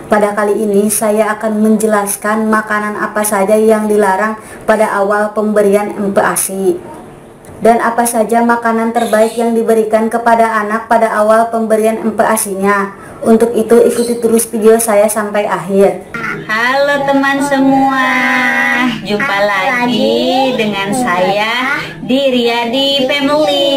Pada kali ini saya akan menjelaskan makanan apa saja yang dilarang pada awal pemberian MPASI dan apa saja makanan terbaik yang diberikan kepada anak pada awal pemberian MPASI-nya. Untuk itu ikuti terus video saya sampai akhir. Halo teman semua, jumpa lagi dengan saya di Riyadi Family.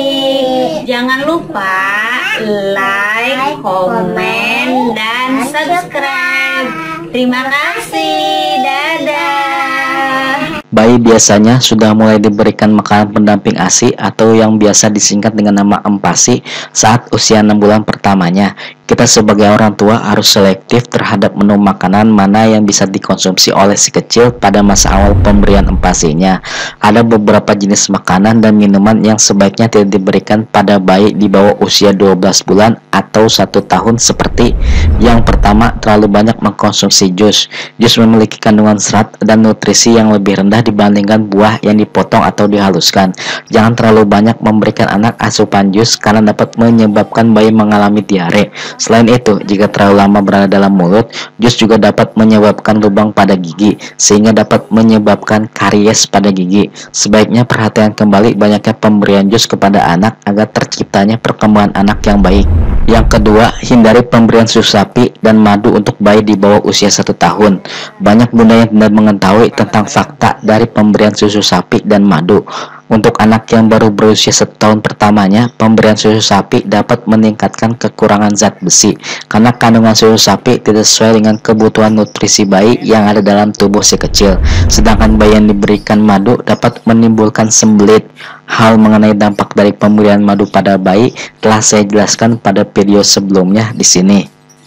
Jangan lupa like, komen, dan subscribe. Terima kasih, dadah. Bayi biasanya sudah mulai diberikan makanan pendamping ASI atau yang biasa disingkat dengan nama MPASI saat usia 6 bulan pertamanya. Kita sebagai orang tua harus selektif terhadap menu makanan mana yang bisa dikonsumsi oleh si kecil pada masa awal pemberian MPASI-nya. Ada beberapa jenis makanan dan minuman yang sebaiknya tidak diberikan pada bayi di bawah usia 12 bulan atau 1 tahun seperti yang pertama, terlalu banyak mengkonsumsi jus. Jus memiliki kandungan serat dan nutrisi yang lebih rendah dibandingkan buah yang dipotong atau dihaluskan. Jangan terlalu banyak memberikan anak asupan jus karena dapat menyebabkan bayi mengalami diare. Selain itu, jika terlalu lama berada dalam mulut, jus juga dapat menyebabkan lubang pada gigi, sehingga dapat menyebabkan karies pada gigi. Sebaiknya perhatikan kembali banyaknya pemberian jus kepada anak agar terciptanya perkembangan anak yang baik. Yang kedua, hindari pemberian susu sapi dan madu untuk bayi di bawah usia 1 tahun. Banyak bunda yang tidak mengetahui tentang fakta dari pemberian susu sapi dan madu. Untuk anak yang baru berusia 1 tahun pertamanya, pemberian susu sapi dapat meningkatkan kekurangan zat besi karena kandungan susu sapi tidak sesuai dengan kebutuhan nutrisi bayi yang ada dalam tubuh si kecil. Sedangkan bayi yang diberikan madu dapat menimbulkan sembelit. Hal mengenai dampak dari pemberian madu pada bayi telah saya jelaskan pada video sebelumnya di sini.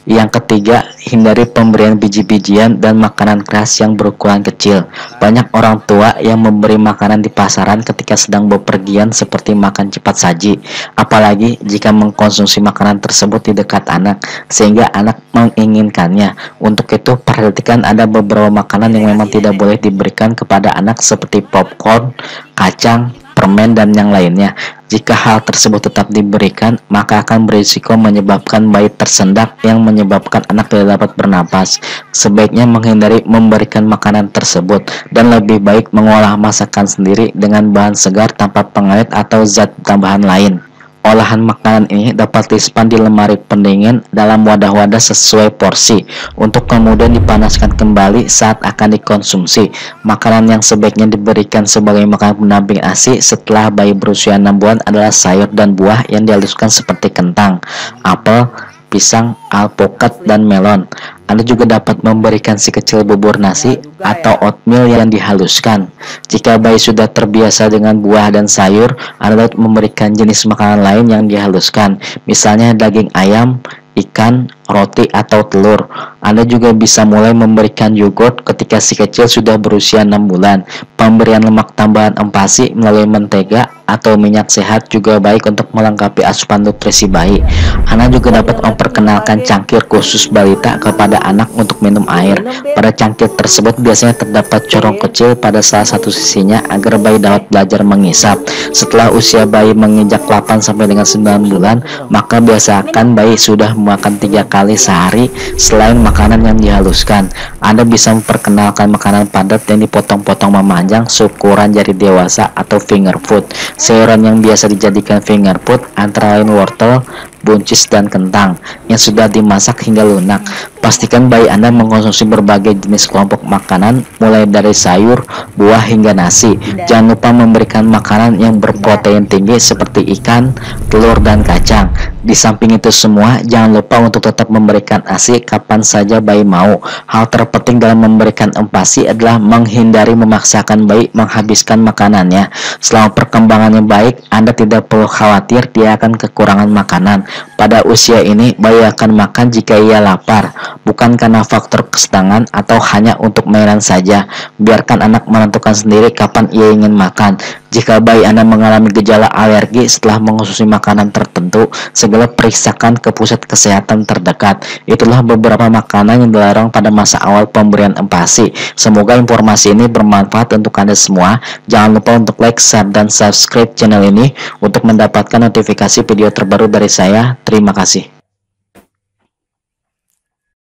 Yang ketiga, hindari pemberian biji-bijian dan makanan keras yang berukuran kecil. Banyak orang tua yang memberi makanan di pasaran ketika sedang bepergian seperti makan cepat saji, apalagi jika mengkonsumsi makanan tersebut di dekat anak, sehingga anak menginginkannya. Untuk itu, perhatikan ada beberapa makanan yang memang tidak boleh diberikan kepada anak seperti popcorn, kacang, permen, dan yang lainnya. Jika hal tersebut tetap diberikan, maka akan berisiko menyebabkan bayi tersendak yang menyebabkan anak tidak dapat bernapas. Sebaiknya menghindari memberikan makanan tersebut dan lebih baik mengolah masakan sendiri dengan bahan segar tanpa pengawet atau zat tambahan lain. Olahan makanan ini dapat disimpan di lemari pendingin dalam wadah-wadah sesuai porsi untuk kemudian dipanaskan kembali saat akan dikonsumsi. Makanan yang sebaiknya diberikan sebagai makanan pendamping ASI setelah bayi berusia 6 bulan adalah sayur dan buah yang dihaluskan seperti kentang, apel, pisang, alpukat, dan melon. Anda juga dapat memberikan si kecil bubur nasi atau oatmeal yang dihaluskan. Jika bayi sudah terbiasa dengan buah dan sayur, Anda dapat memberikan jenis makanan lain yang dihaluskan, misalnya daging ayam, ikan, roti, atau telur. Anda juga bisa mulai memberikan yogurt ketika si kecil sudah berusia 6 bulan. Pemberian lemak tambahan MPASI melalui mentega atau minyak sehat juga baik untuk melengkapi asupan nutrisi bayi. Anda juga dapat memperkenalkan cangkir khusus balita kepada anak untuk minum air. Pada cangkir tersebut biasanya terdapat corong kecil pada salah satu sisinya agar bayi dapat belajar mengisap. Setelah usia bayi menginjak 8 sampai dengan 9 bulan, maka biasakan bayi sudah makan 3 kali sehari selain makanan yang dihaluskan. Anda bisa memperkenalkan makanan padat yang dipotong-potong memanjang seukuran jari dewasa atau finger food. Sayuran yang biasa dijadikan finger food antara lain wortel, buncis, dan kentang yang sudah dimasak hingga lunak. Pastikan bayi Anda mengkonsumsi berbagai jenis kelompok makanan mulai dari sayur, buah, hingga nasi. Jangan lupa memberikan makanan yang berprotein tinggi seperti ikan, telur, dan kacang. Di samping itu semua, jangan lupa untuk tetap memberikan ASI kapan saja bayi mau. Hal terpenting dalam memberikan MPASI adalah menghindari memaksakan bayi menghabiskan makanannya. Selama perkembangannya baik, Anda tidak perlu khawatir dia akan kekurangan makanan. Pada usia ini, bayi akan makan jika ia lapar, bukan karena faktor kesenangan atau hanya untuk mainan saja. Biarkan anak menentukan sendiri kapan ia ingin makan. Jika bayi Anda mengalami gejala alergi setelah mengonsumsi makanan tertentu, segera periksakan ke pusat kesehatan terdekat. Itulah beberapa makanan yang dilarang pada masa awal pemberian MPASI. Semoga informasi ini bermanfaat untuk Anda semua. Jangan lupa untuk like, share, dan subscribe channel ini untuk mendapatkan notifikasi video terbaru dari saya. Terima kasih.